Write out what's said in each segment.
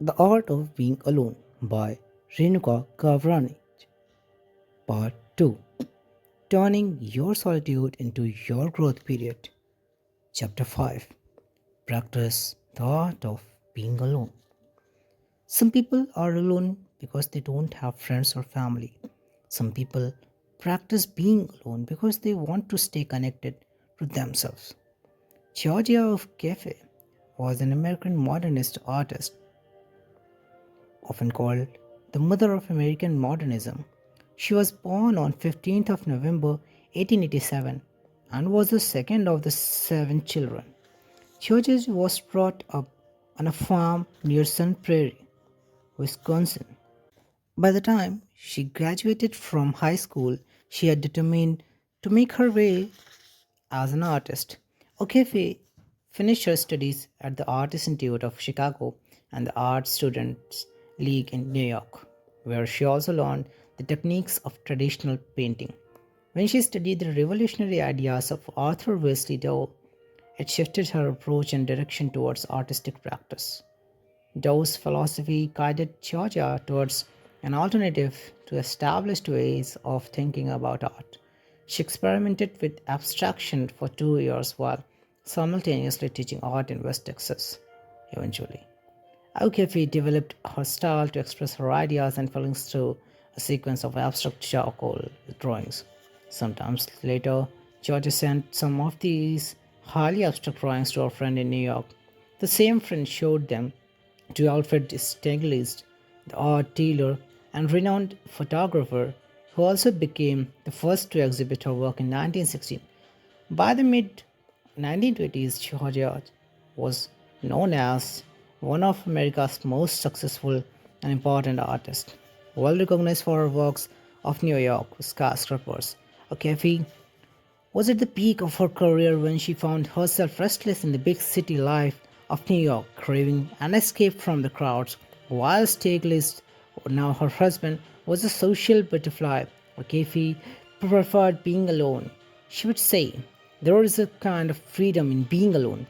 The Art of Being Alone by Renuka Gavrani. Part 2. Turning Your Solitude into Your Growth Period. Chapter 5. Practice the Art of Being Alone. Some people are alone because they don't have friends or family. Some people practice being alone because they want to stay connected to themselves. Georgia of Cafe was an American modernist artist, often called the mother of American modernism. She was born on 15th of November 1887 and was the second of the seven children. George was brought up on a farm near Sun Prairie, Wisconsin. By the time she graduated from high school, she had determined to make her way as an artist. O'Keeffe finished her studies at the Art Institute of Chicago and the Art Students League in New York, where she also learned the techniques of traditional painting. When she studied the revolutionary ideas of Arthur Wesley Dow, it shifted her approach and direction towards artistic practice. Dow's philosophy guided Georgia towards an alternative to established ways of thinking about art. She experimented with abstraction for 2 years while simultaneously teaching art in West Texas. Eventually, O'Keeffe developed her style to express her ideas and feelings through a sequence of abstract charcoal drawings. Sometimes later, Georgia sent some of these highly abstract drawings to her friend in New York. The same friend showed them to Alfred Stieglitz, the art dealer and renowned photographer, who also became the first to exhibit her work in 1916. By the mid 1920s, Georgia was known as one of America's most successful and important artists, well recognized for her works of New York skyscrapers. O'Keeffe was at the peak of her career when she found herself restless in the big city life of New York, craving an escape from the crowds. While Stieglitz, now her husband, was a social butterfly, O'Keeffe preferred being alone. She would say, "There is a kind of freedom in being alone."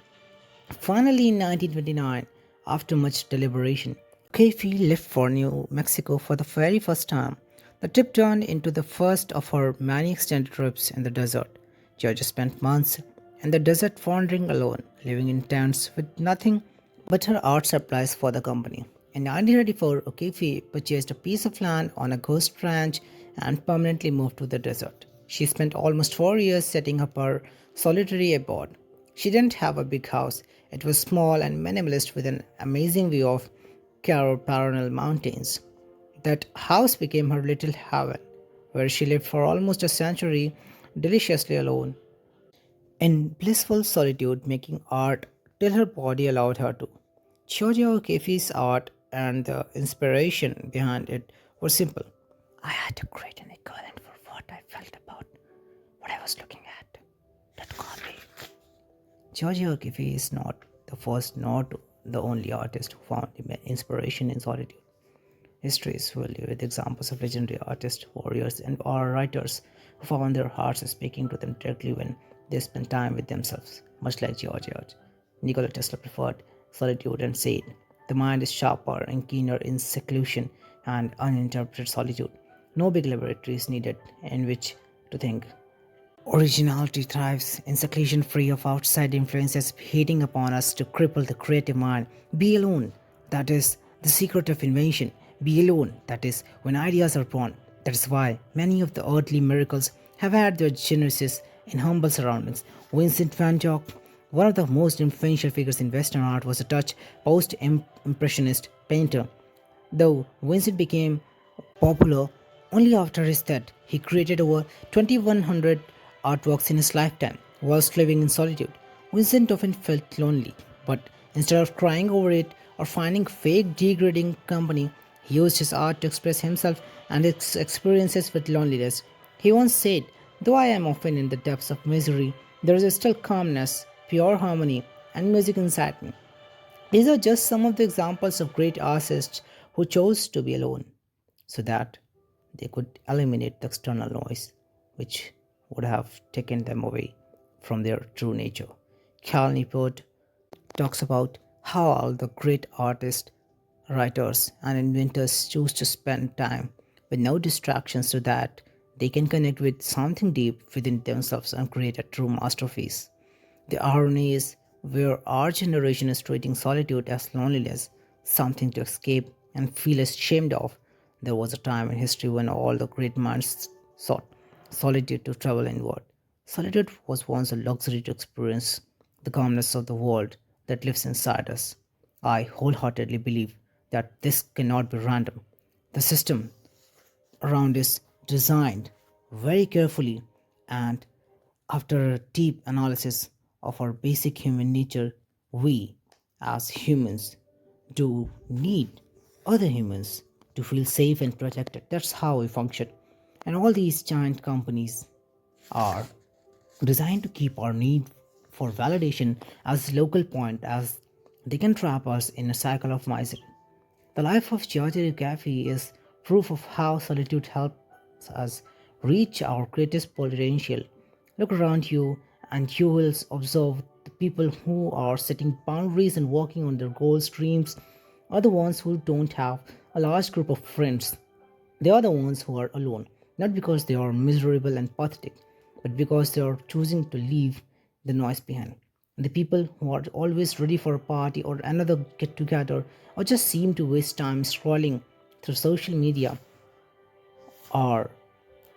Finally, in 1929, after much deliberation, O'Keeffe left for New Mexico for the very first time. The trip turned into the first of her many extended trips in the desert. Georgia spent months in the desert wandering alone, living in tents with nothing but her art supplies for the company. In 1934, O'Keeffe purchased a piece of land on a ghost ranch and permanently moved to the desert. She spent almost 4 years setting up her solitary abode. She didn't have a big house. It was small and minimalist with an amazing view of Paranal Mountains. That house became her little heaven, where she lived for almost a century, deliciously alone, in blissful solitude, making art till her body allowed her to. Georgia O'Keeffe's art and the inspiration behind it were simple. I had to create an equivalent for what I felt about what I was looking at. That can't be. Georgia O'Keeffe is not the first nor the only artist who found inspiration in solitude. History is filled with examples of legendary artists, warriors, and or writers who found their hearts speaking to them directly when they spent time with themselves. Much like George, Nikola Tesla preferred solitude and said, "The mind is sharper and keener in seclusion and uninterrupted solitude. No big laboratory is needed in which to think. Originality thrives in seclusion free of outside influences hating upon us to cripple the creative mind. Be alone. That is the secret of invention. Be alone. That is when ideas are born. That is why many of the earthly miracles have had their genesis in humble surroundings. Vincent van Gogh, one of the most influential figures in Western art, was a Dutch post-impressionist painter. Though Vincent became popular only after his death, he created over 2100 artworks in his lifetime whilst living in solitude. Vincent often felt lonely, but instead of crying over it or finding fake degrading company, he used his art to express himself and his experiences with loneliness. He once said, "Though I am often in the depths of misery, there is still calmness, pure harmony, and music inside me." These are just some of the examples of great artists who chose to be alone so that they could eliminate the external noise which would have taken them away from their true nature. Cal Newport talks about how all the great artists writers and inventors choose to spend time with no distractions so that they can connect with something deep within themselves and create a true masterpiece. The irony is where our generation is treating solitude as loneliness, something to escape and feel ashamed of. There was a time in history when all the great minds sought solitude to travel inward. Solitude was once a luxury to experience the calmness of the world that lives inside us. I wholeheartedly believe that this cannot be random. The system around is designed very carefully, and after a deep analysis of our basic human nature, we as humans do need other humans to feel safe and protected. That's how we function. And all these giant companies are designed to keep our need for validation as local point as they can trap us in a cycle of misery. The life of George Cafe is proof of how solitude helps us reach our greatest potential. Look around you and you will observe the people who are setting boundaries and working on their goals, dreams are the ones who don't have a large group of friends. They are the ones who are alone, not because they are miserable and pathetic, but because they are choosing to leave the noise behind. The people who are always ready for a party or another get together or just seem to waste time scrolling through social media are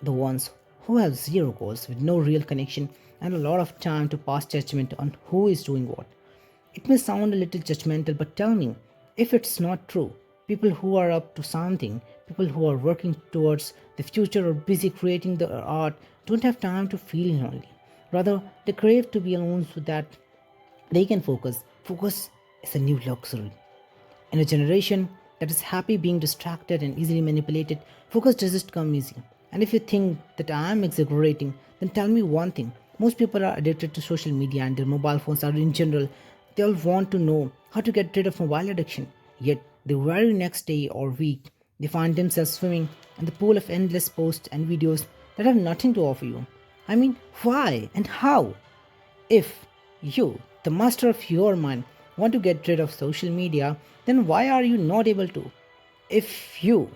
the ones who have zero goals with no real connection and a lot of time to pass judgment on who is doing what. It may sound a little judgmental, but tell me if it's not true. People who are up to something, people who are working towards the future or busy creating the art, don't have time to feel lonely. Rather, they crave to be alone so that they can focus. Focus is a new luxury. In a generation that is happy being distracted and easily manipulated, focus doesn't come easy. And if you think that I am exaggerating, then tell me one thing. Most people are addicted to social media and their mobile phones are in general. They all want to know how to get rid of mobile addiction. Yet, the very next day or week, they find themselves swimming in the pool of endless posts and videos that have nothing to offer you. I mean, why and how? If you, the master of your mind, want to get rid of social media, then why are you not able to? If you,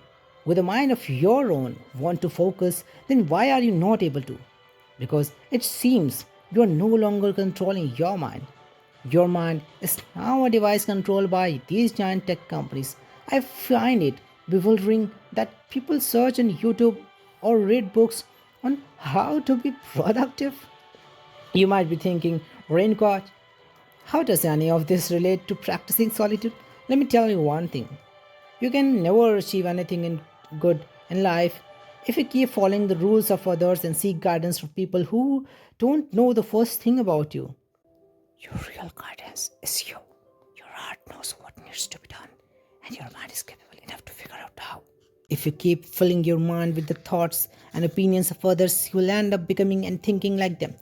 with a mind of your own, want to focus, then why are you not able to? Because it seems you are no longer controlling your mind. Your mind is now a device controlled by these giant tech companies. I find it bewildering that people search on YouTube or read books on how to be productive. You might be thinking, Renuka, how does any of this relate to practicing solitude? Let me tell you one thing. You can never achieve anything in good in life if you keep following the rules of others and seek guidance from people who don't know the first thing about you. Your real guidance is you. Your heart knows what needs to be done, and your mind is capable enough to figure out how. If you keep filling your mind with the thoughts and opinions of others, you will end up becoming and thinking like them.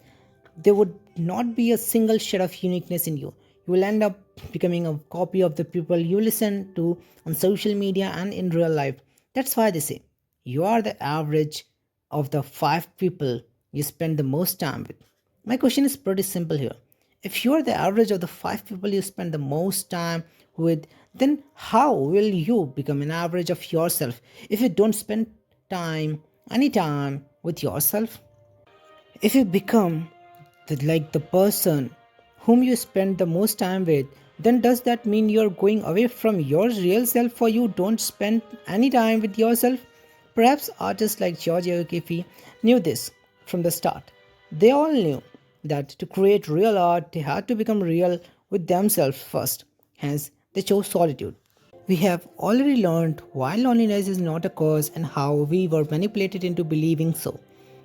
There would not be a single shred of uniqueness in you. You will end up becoming a copy of the people you listen to on social media and in real life. That's why they say you are the average of the five people you spend the most time with. My question is pretty simple here. If you are the average of the five people you spend the most time with, then how will you become an average of yourself if you don't spend any time with yourself? If you become like the person whom you spend the most time with, then does that mean you're going away from your real self or you don't spend any time with yourself? Perhaps artists like George Aokifi knew this from the start. They all knew that to create real art, they had to become real with themselves first. Hence, they chose solitude. We have already learned why loneliness is not a cause and how we were manipulated into believing so.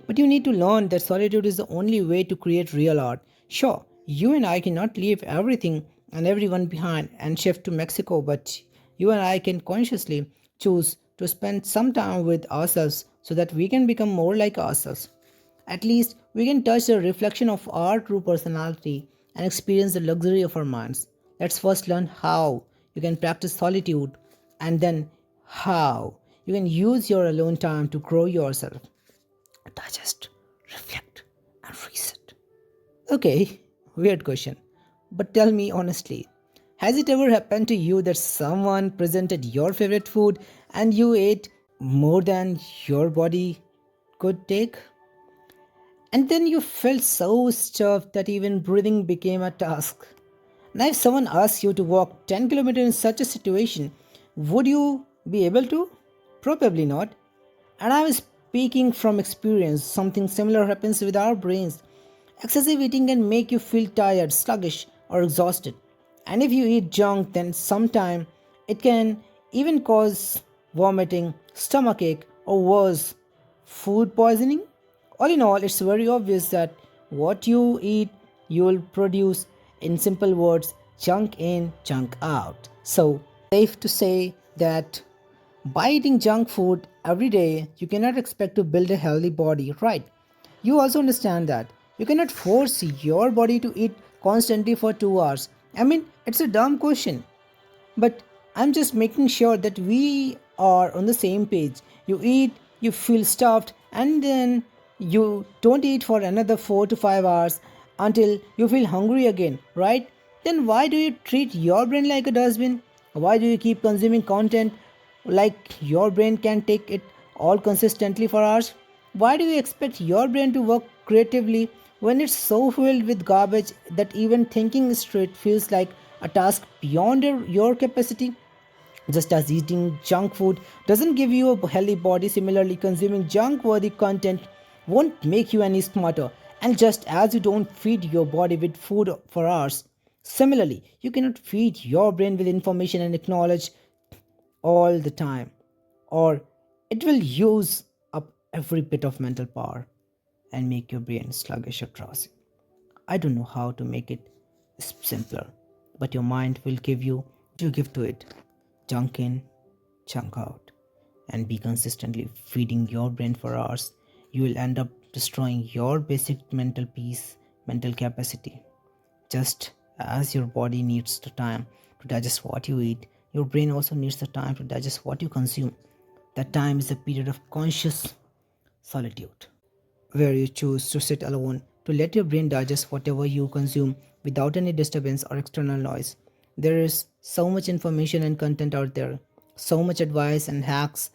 But you need to learn that solitude is the only way to create real art. Sure, you and I cannot leave everything and everyone behind and shift to Mexico, but you and I can consciously choose to spend some time with ourselves so that we can become more like ourselves. At least we can touch the reflection of our true personality and experience the luxury of our minds. Let's first learn how you can practice solitude and then how you can use your alone time to grow yourself. Digest, reflect, and reset. Okay, weird question. But tell me honestly, Has it ever happened to you that someone presented your favorite food and you ate more than your body could take? And then you felt so stuffed that even breathing became a task. Now, if someone asks you to walk 10 kilometers in such a situation, would you be able to? Probably not. And I'm speaking from experience, something similar happens with our brains. Excessive eating can make you feel tired, sluggish, or exhausted. And if you eat junk, then sometime it can even cause vomiting, stomachache, or worse, food poisoning. All in all, it's very obvious that what you eat, you will produce. In simple words, junk in, junk out. So, safe to say that by eating junk food every day, you cannot expect to build a healthy body, right? You also understand that you cannot force your body to eat constantly for 2 hours. I mean, it's a dumb question. But I'm just making sure that we are on the same page. You eat, you feel stuffed, and then you don't eat for another 4 to 5 hours until you feel hungry again, right? Then why do you treat your brain like a dustbin? Why do you keep consuming content like your brain can take it all consistently for hours? Why do you expect your brain to work creatively when it's so filled with garbage that even thinking straight feels like a task beyond your capacity? Just as eating junk food doesn't give you a healthy body, similarly, consuming junk worthy content won't make you any smarter. And just as you don't feed your body with food for hours, similarly, you cannot feed your brain with information and knowledge all the time, or it will use up every bit of mental power and make your brain sluggish or drowsy. I don't know how to make it simpler, but your mind will give you what you give to it. Junk in, junk out, and be consistently feeding your brain for hours. You will end up destroying your basic mental peace, mental capacity. Just as your body needs the time to digest what you eat, your brain also needs the time to digest what you consume. That time is a period of conscious solitude, where you choose to sit alone to let your brain digest whatever you consume without any disturbance or external noise. There is so much information and content out there, so much advice and hacks,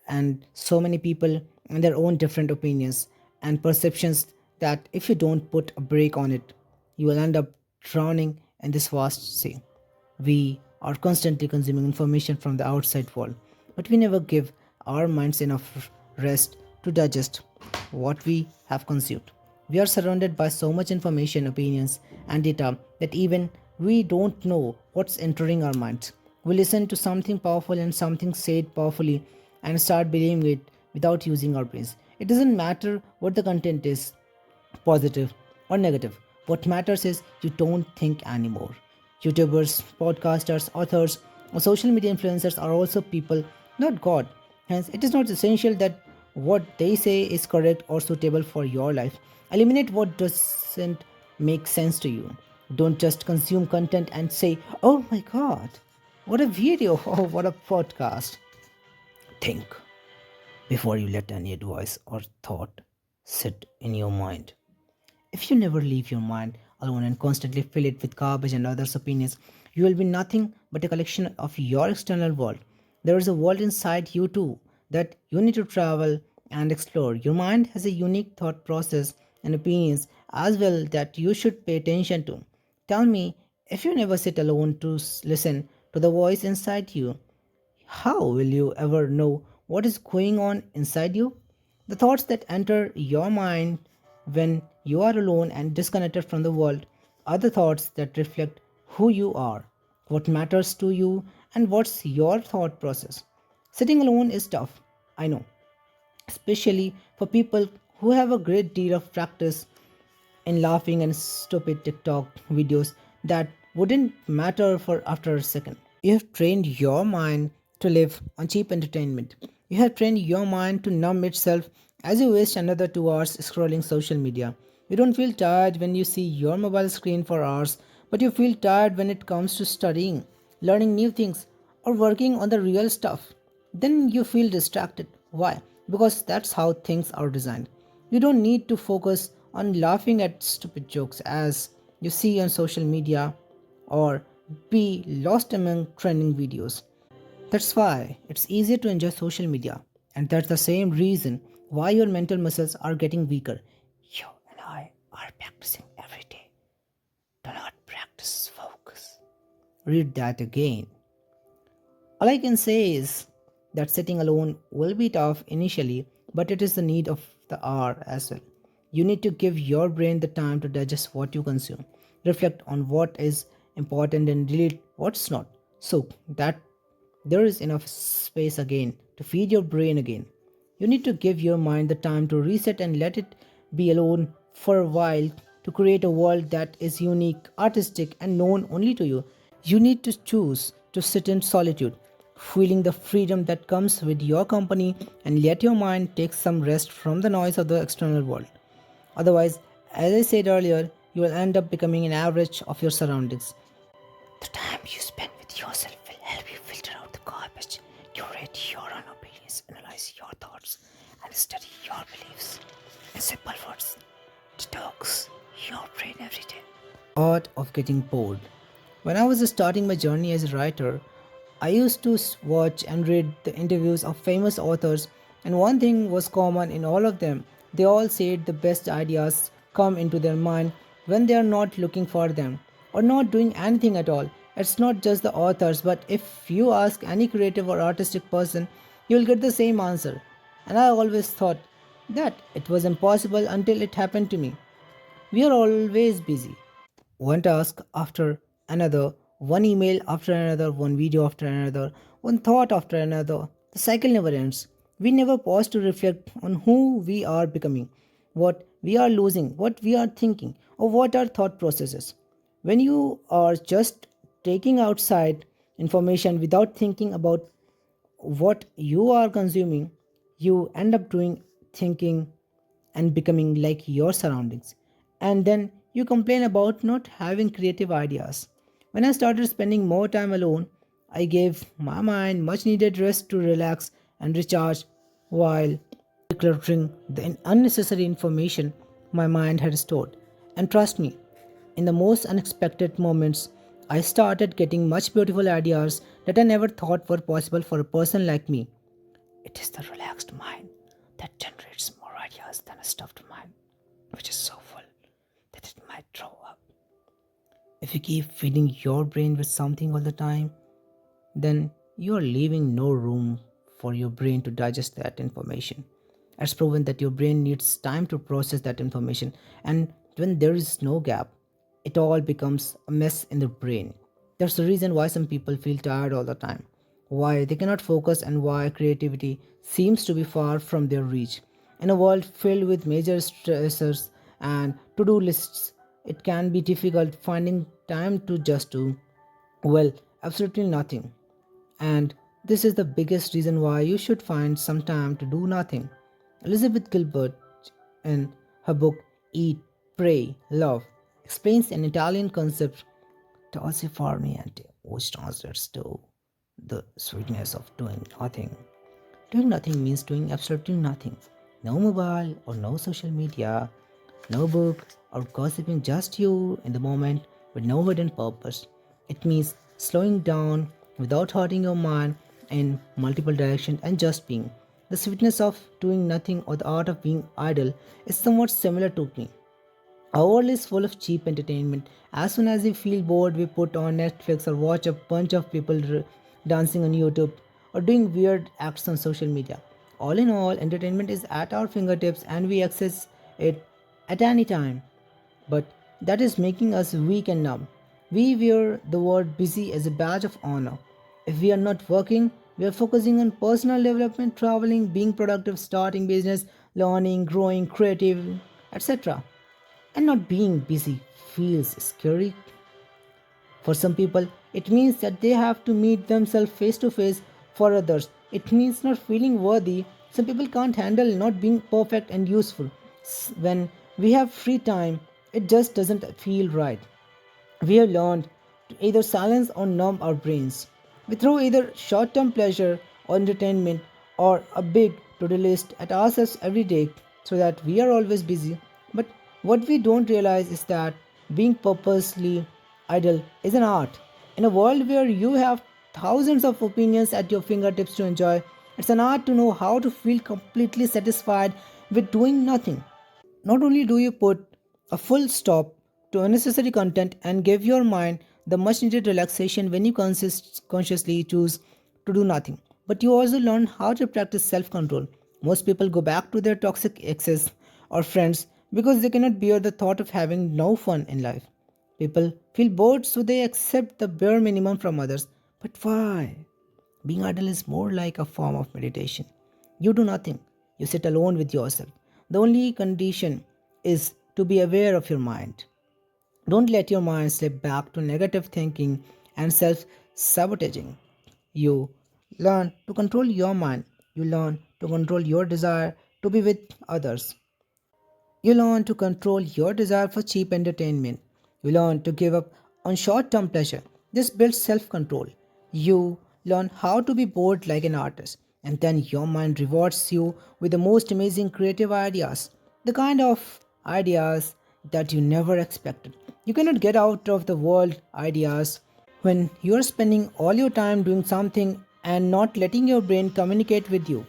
and so many people and their own different opinions and perceptions that if you don't put a break on it, you will end up drowning in this vast sea. We are constantly consuming information from the outside world, but we never give our minds enough rest to digest what we have consumed. We are surrounded by so much information, opinions, and data that even we don't know what's entering our minds. We listen to something powerful and something said powerfully and start believing it without using our brains. It doesn't matter what the content is, positive or negative. What matters is you don't think anymore. YouTubers, podcasters, authors, or social media influencers are also people, not God. Hence, it is not essential that what they say is correct or suitable for your life. Eliminate what doesn't make sense to you. Don't just consume content and say, oh my god, what a video or what a podcast. Think before you let any advice or thought sit in your mind. If you never leave your mind alone and constantly fill it with garbage and others' opinions, you will be nothing but a collection of your external world. There is a world inside you too that you need to travel and explore. Your mind has a unique thought process and opinions as well that you should pay attention to. Tell me, if you never sit alone to listen to the voice inside you, how will you ever know what is going on inside you? The thoughts that enter your mind when you are alone and disconnected from the world are the thoughts that reflect who you are, what matters to you, and what's your thought process. Sitting alone is tough, I know, especially for people who have a great deal of practice in laughing and stupid TikTok videos that wouldn't matter for after a second. You have trained your mind to live on cheap entertainment. You have trained your mind to numb itself as you waste another 2 hours scrolling social media. You don't feel tired when you see your mobile screen for hours, but you feel tired when it comes to studying, learning new things, or working on the real stuff. Then you feel distracted. Why? Because that's how things are designed. You don't need to focus on laughing at stupid jokes as you see on social media or be lost among trending videos. That's why it's easier to enjoy social media, and that's the same reason why your mental muscles are getting weaker. You and I are practicing every day. Do not practice focus. Read that again. All I can say is that sitting alone will be tough initially, but it is the need of the hour as well. You need to give your brain the time to digest what you consume, reflect on what is important, and delete what's not. So that there is enough space again to feed your brain again. You need to give your mind the time to reset and let it be alone for a while to create a world that is unique, artistic, and known only to you. You need to choose to sit in solitude, feeling the freedom that comes with your company, and let your mind take some rest from the noise of the external world. Otherwise, as I said earlier, you will end up becoming an average of your surroundings. The time you spend with yourself will help you filter out the garbage, curate your own opinions, analyze your thoughts, and study your beliefs. In simple words, detox your brain every day. Art of getting bored. When I was starting my journey as a writer, I used to watch and read the interviews of famous authors, and one thing was common in all of them. They all said the best ideas come into their mind when they are not looking for them or not doing anything at all. It's not just the authors, but if you ask any creative or artistic person, you'll get the same answer. And I always thought that it was impossible until it happened to me. We are always busy. One task after another, one email after another, one video after another, one thought after another. The cycle never ends. We never pause to reflect on who we are becoming, what we are losing, what we are thinking, or what our thought processes. When you are just taking outside information without thinking about what you are consuming, you end up doing thinking and becoming like your surroundings. And then you complain about not having creative ideas. When I started spending more time alone, I gave my mind much needed rest to relax and recharge while decluttering the unnecessary information my mind had stored. And trust me, in the most unexpected moments, I started getting much beautiful ideas that I never thought were possible for a person like me. It is the relaxed mind that generates more ideas than a stuffed mind, which is so full that it might throw up. If you keep feeding your brain with something all the time, then you are leaving no room for your brain to digest that information. It's proven that your brain needs time to process that information, and when there is no gap, it all becomes a mess in the brain. That's the reason why some people feel tired all the time, why they cannot focus, and why creativity seems to be far from their reach. In a world filled with major stressors and to do lists, it can be difficult finding time to just do, well, absolutely nothing. And this is the biggest reason why you should find some time to do nothing. Elizabeth Gilbert, in her book Eat, Pray, Love, explains an Italian concept, Tosi far niente, which translates to the sweetness of doing nothing. Doing nothing means doing absolutely nothing. No mobile or no social media, no book or gossiping, just you in the moment with no hidden purpose. It means slowing down without hurting your mind in multiple directions and just being. The sweetness of doing nothing or the art of being idle is somewhat similar to me. Our world is full of cheap entertainment. As soon as we feel bored, we put on Netflix or watch a bunch of people dancing on YouTube or doing weird acts on social media. All in all, entertainment is at our fingertips and we access it at any time. But that is making us weak and numb. We wear the word busy as a badge of honor. If we are not working, we are focusing on personal development, traveling, being productive, starting business, learning, growing, creative, etc. And not being busy feels scary. For some people, it means that they have to meet themselves face to face. For others, it means not feeling worthy. Some people can't handle not being perfect and useful. When we have free time, it just doesn't feel right. We have learned to either silence or numb our brains. We throw either short term pleasure or entertainment or a big to do list at ourselves every day so that we are always busy. But what we don't realize is that being purposely idle is an art. In a world where you have thousands of opinions at your fingertips to enjoy, it's an art to know how to feel completely satisfied with doing nothing. Not only do you put a full stop to unnecessary content and give your mind the much needed relaxation when you consciously choose to do nothing, but you also learn how to practice self control. Most people go back to their toxic exes or friends because they cannot bear the thought of having no fun in life. People feel bored, so they accept the bare minimum from others. But why? Being idle is more like a form of meditation. You do nothing, you sit alone with yourself. The only condition is to be aware of your mind. Don't let your mind slip back to negative thinking and self sabotaging. You learn to control your mind, you learn to control your desire to be with others. You learn to control your desire for cheap entertainment. You learn to give up on short term pleasure. This builds self control. You learn how to be bored like an artist, and then your mind rewards you with the most amazing creative ideas, the kind of ideas that you never expected. You cannot get out of the world ideas when you are spending all your time doing something and not letting your brain communicate with you.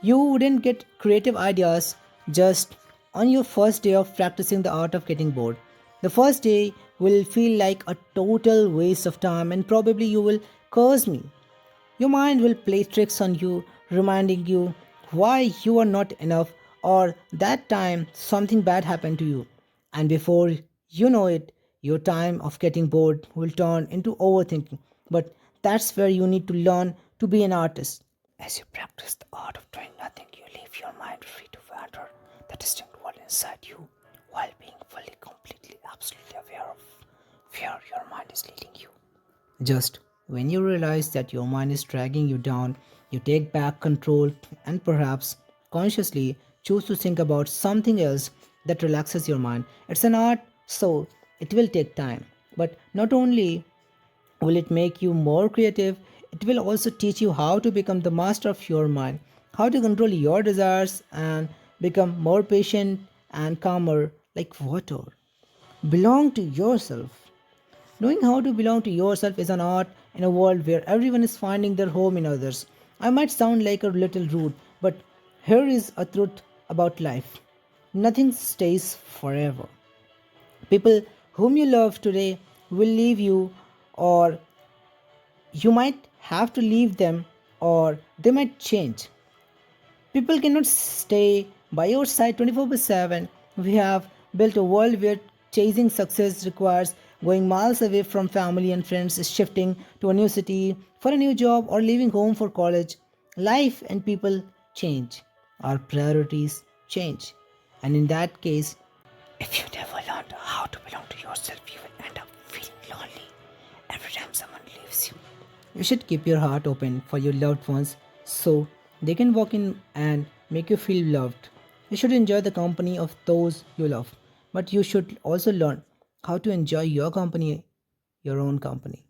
You wouldn't get creative ideas just on your first day of practicing the art of getting bored. The first day will feel like a total waste of time, and probably you will curse me. Your mind will play tricks on you, reminding you why you are not enough or that time something bad happened to you. And before you know it, your time of getting bored will turn into overthinking. But that's where you need to learn to be an artist. As you practice the art of doing nothing, you leave your mind free to wander the distinct world inside you while being fully, completely, absolutely aware of where your mind is leading you. Just when you realize that your mind is dragging you down, you take back control and perhaps consciously choose to think about something else that relaxes your mind. It's an art, so it will take time. But not only will it make you more creative, it will also teach you how to become the master of your mind, how to control your desires and become more patient and calmer like water. Belong to yourself. Knowing how to belong to yourself is an art in a world where everyone is finding their home in others. I might sound like a little rude, but here is a truth about life. Nothing stays forever. People whom you love today will leave you, or you might have to leave them, or they might change. People cannot stay by your side 24 by 7. We have built a world where chasing success requires going miles away from family and friends, shifting to a new city for a new job, or leaving home for college. Life and people change. Our priorities change. And in that case, if you never learned how to belong to yourself, you will end up feeling lonely every time someone leaves you. You should keep your heart open for your loved ones so they can walk in and make you feel loved. You should enjoy the company of those you love, but you should also learn how to enjoy your company, your own company.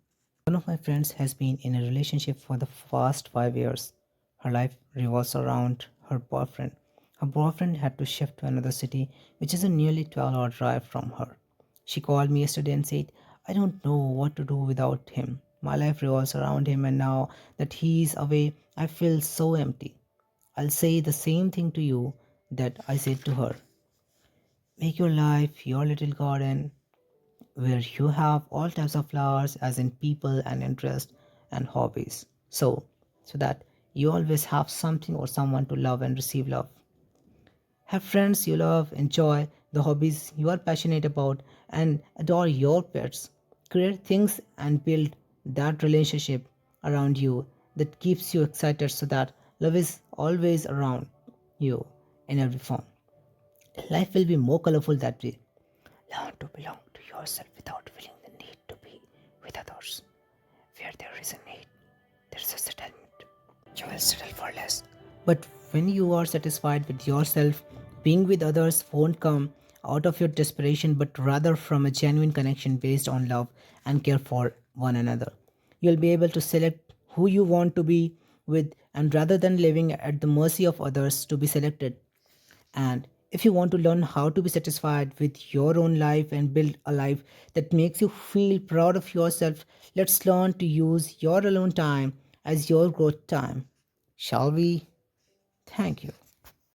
One of my friends has been in a relationship for the past 5 years. Her life revolves around her boyfriend. Her boyfriend had to shift to another city, which is a nearly 12-hour drive from her. She called me yesterday and said, I don't know what to do without him. My life revolves around him, and now that he's away, I feel so empty. I'll say the same thing to you that I said to her. Make your life your little garden where you have all types of flowers, as in people and interests and hobbies. So that you always have something or someone to love and receive love. Have friends you love, enjoy the hobbies you are passionate about, and adore your pets. Create things and build that relationship around you that keeps you excited so that love is always around you in every form. Life will be more colorful that way. Learn to belong to yourself without feeling the need to be with others. Where there is a need, there is a settlement. You will settle for less. But when you are satisfied with yourself, being with others won't come out of your desperation but rather from a genuine connection based on love and care for one another. You'll be able to select who you want to be with, and rather than living at the mercy of others to be selected, and If you want to learn how to be satisfied with your own life and build a life that makes you feel proud of yourself, let's learn to use your alone time as your growth time. Shall we? Thank you.